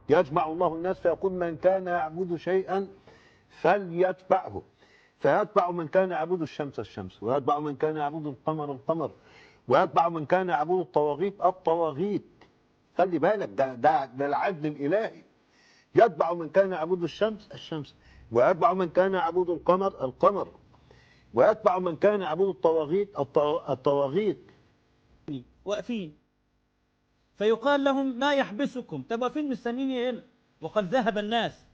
يجمع الله الناس فيقول من كان يعبد شيئا فليتبعه، فيتبع من كان يعبد الشمس الشمس، ويتبع من كان يعبد القمر القمر، ويتبع من كان يعبد الطواغيت الطواغيت. خلي بالك، ده العدل الإلهي. يتبع من كان يعبد الشمس الشمس، ويتبع من كان يعبد القمر القمر، ويتبع من كان يعبد الطواغيت الطواغيت. واقفين، فيقال لهم ما يحبسكم؟ طب واقفين مستنيين هنا وقد ذهب الناس،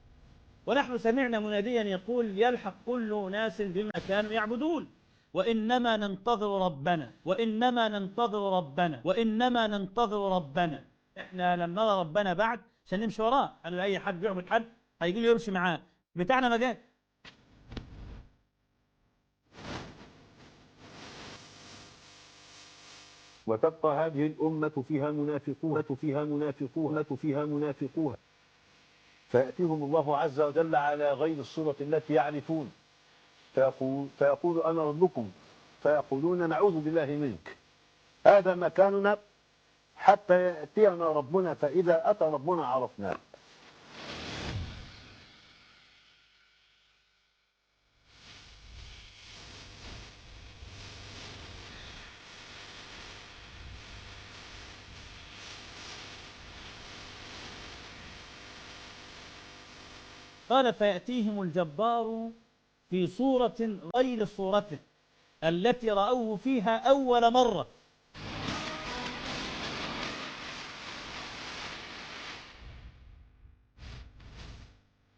ونحن سمعنا مناديا يقول يلحق كل ناس بما كانوا يعبدون، وإنما ننتظر ربنا، وإنما ننتظر ربنا، وإنما ننتظر ربنا. إحنا لم نرى ربنا بعد عشان نمشي وراه. قالوا أي حد بيعبد حد هيجي له يمشي معاه، بتاعنا ما جاش. وتبقى هذه الأمة فيها منافقون فيأتيهم الله عز وجل على غير الصورة التي يعرفون، فيقول أنا ربكم، فيقولون نعوذ بالله منك، هذا مكاننا حتى يأتينا ربنا، فإذا أتى ربنا عرفناه. قال فيأتيهم الجبار في صورة غير صورته التي رأوه فيها أول مرة،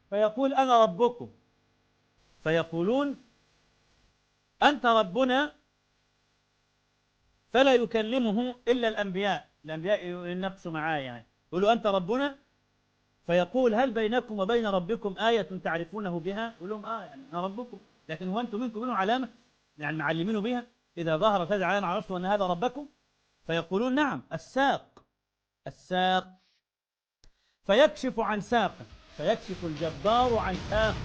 فيقول أنا ربكم، فيقولون أنت ربنا، فلا يكلمه إلا الأنبياء ينقصوا معاه، يعني يقولوا أنت ربنا، فيقول هل بينكم وبين ربكم آية تعرفونه بها؟ يقول لهم يعني أنا ربكم، لكن هو أنتم منكم منه علامة يعني معلمينه بها؟ إذا ظهرت هذه العلامة عرفتم أن هذا ربكم؟ فيقولون نعم الساق، الساق. فيكشف عن ساق، فيكشف الجبار عن ساق.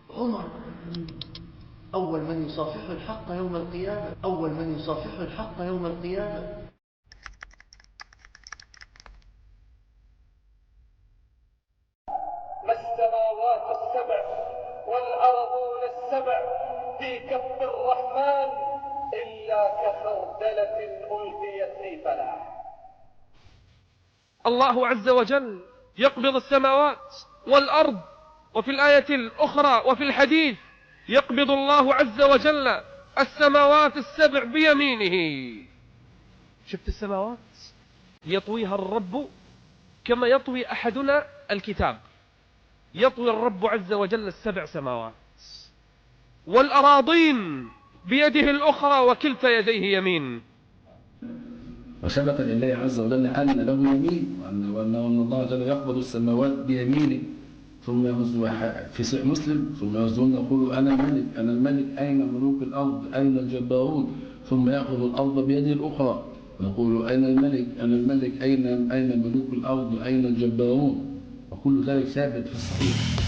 عمر أول من يصافحه الحق يوم القيامة، أول من يصافحه الحق يوم القيامة. ما السماوات السبع والأرضون السبع في كف الرحمن إلا كخردلة ألقيت في فلاح. الله عز وجل يقبض السماوات والأرض، وفي الآية الأخرى وفي الحديث يقبض الله عز وجل السماوات السبع بيمينه. شفت السماوات يطويها الرب كما يطوي أحدنا الكتاب، يطوي الرب عز وجل السبع سماوات. والأراضين بيده الأخرى وكلتا يديه يمين. وثبت لله عز وجل أن له يمين، وأن الله جل يقبض السماوات بيمينه، ثم في صحيح مسلم ثم يصدون يقول أنا ملك أنا الملك أين ملوك الأرض أين الجبارون، ثم يأخذ الأرض بيده الأخرى ويقول أين الملك أنا الملك أين ملوك الأرض أين الجبارون، وكل ذلك ثابت في الصحيح.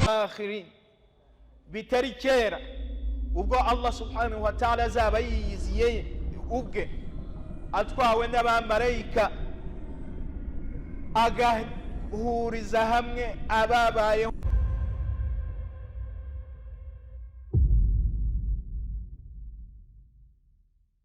آخرين bitari kera ubwo Allah subhanahu wa ta'ala azaba yiyiziye ubwe atwawe n'abamarayika agahuriza hamwe ababayeho